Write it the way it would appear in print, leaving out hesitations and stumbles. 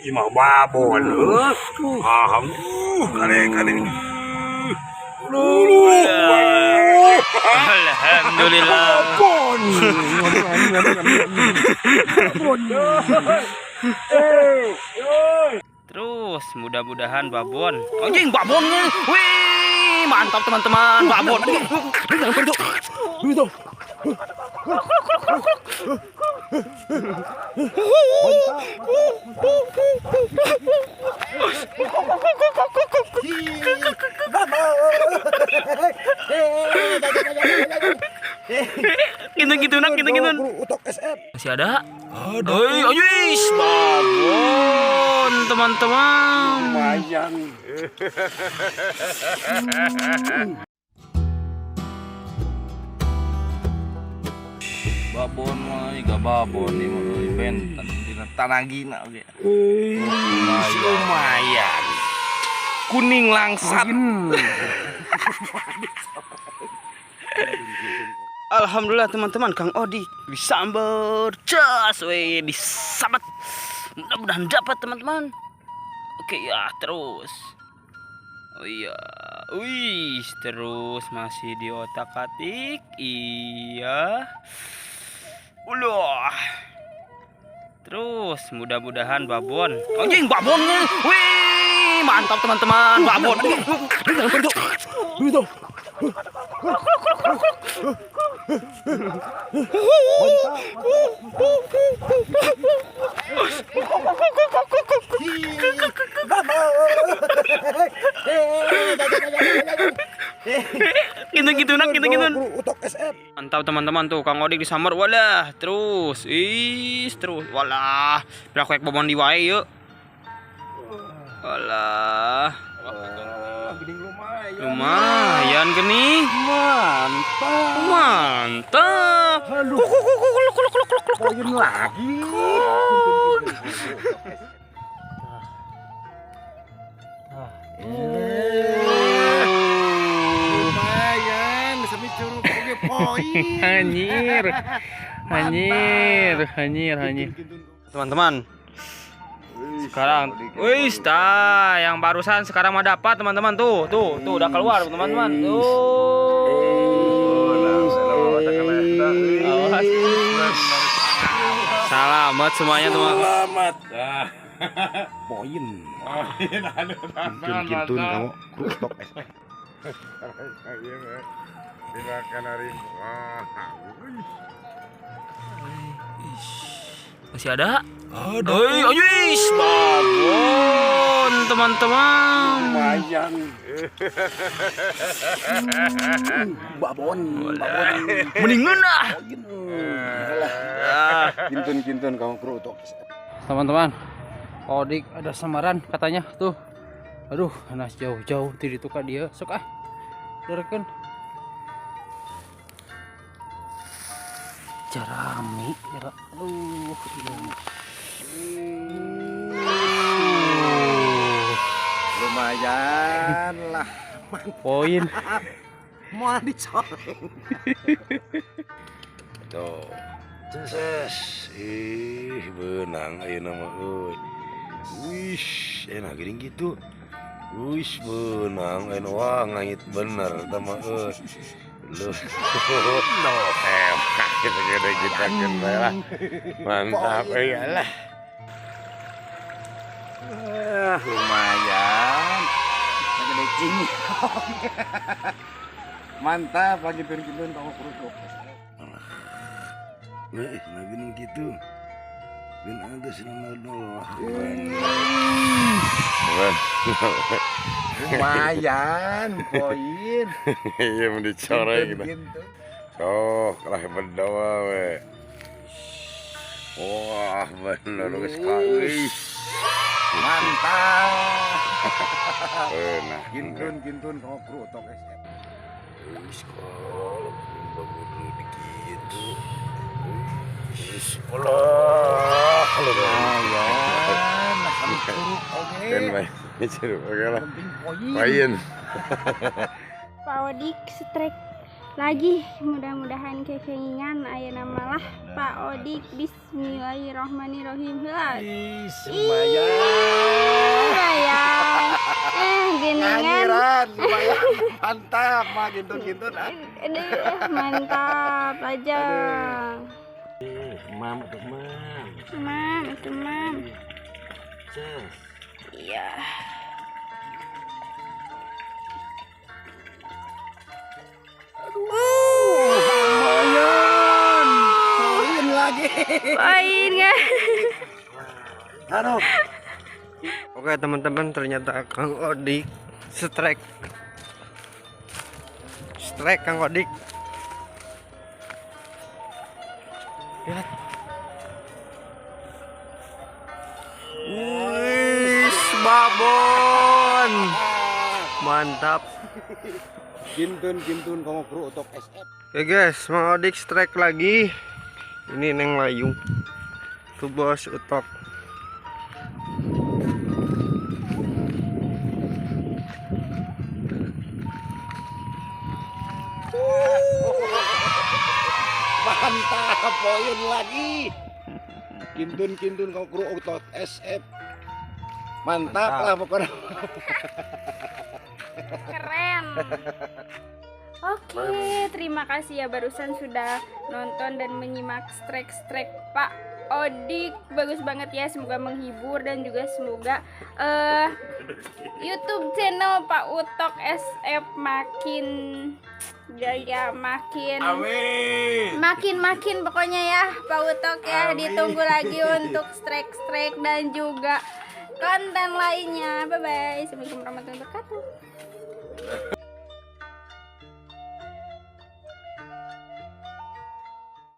imah babon. Paham. Kali. Alhamdulillah. Terus mudah-mudahan babon. Anjing babonnya. Wih, mantap teman-teman, babon. Gitu nak. Masih ada? Ada. Ayuis, babon teman-teman. Lumayan. Babon mah gak babon nih mah bentan dina tanagina oge. Lumayan. Kuning langsat. Alhamdulillah teman-teman, Kang Odi disamber cas we disabat. Mudah-mudahan dapat teman-teman. Oke ya, terus. Oh iya. Wih, terus masih di otak-atik. Iya. Ulah. Terus mudah-mudahan babon. Anjing babonnya. Wih, mantap teman-teman, babon. Gitu nak. Mantap teman-teman tuh Kang Odik disamar walah terus walah berapa babon di wae yuk walah lumayan gini mantap Poin lagi. Lumayan, sampai curug oge poin. Hanyir. Teman-teman. Sekarang, wih, yang barusan sekarang mah dapat teman-teman tuh udah keluar teman-teman. Selamat semuanya teman. Selamat. Poin. Kintun kamu kerutok. Masih ada? Ada. Ayuis, babon teman-teman. Lumayan. Babon. Mendingan dah. Kintun kamu kerutok. Teman-teman, Odik ada samaran katanya tuh. Aduh, panas jauh-jauh tadi tuh kak dia. Sok ah. Derekeun. Jarami, aduh, Lumayan lah. poin. Mau dicoreng. Tuh. Ces. Benang ayeuna mah euy. Wish, enak geuning gitu. Wish benang anu wah ngait bener tah mah euy. Lu. No, kita lah. Mantap iyalah. Lumayan. Gede cing. Mantap lagi turun kamu kerupuk. Nah gini gitu. Dan ada silang dulu. Lumayan, poin. Iya mau dicoreng gitu. Oh, kalah berdoa we. Wah, bener sekali. Mantap. Nah, kintun kamu kerutok SM. Sekolah baru begitu. Sekolah lumayan. Kan main curug oke lah. Main. Pak Odik strike lagi, mudah-mudahan kekengan ayeuna malah Pak Odik. Bismillahirrahmanirrahim. Lumayan. lumayan. Mantap, mah gintun-gintun. Aduh, mantap aja. Mam tuh mam. Mam, itu mam. Ses. Iya. Lumayan. Poin lagi. Poin kan? Aduh. Oke teman-teman, ternyata Kang Odik strike Kang Odik. Lihat. Wih, babon. Mantap. Gintun kamu kru untuk SF. Oke guys, Mang Odik strike lagi. Ini Neng Layung. Tuh bos utok. Mantap, poin lagi. Gintun kamu kru untuk SF. Mantap lah pokoknya. Keren. Oke, terima kasih ya barusan sudah nonton dan menyimak strike Pak Odik. Bagus banget ya, semoga menghibur dan juga semoga YouTube channel Pak Utok SF makin jaya, makin pokoknya ya Pak Utok ya. Ditunggu lagi untuk strike dan juga konten lainnya. Bye bye. Assalamualaikum warahmatullahi wabarakatuh.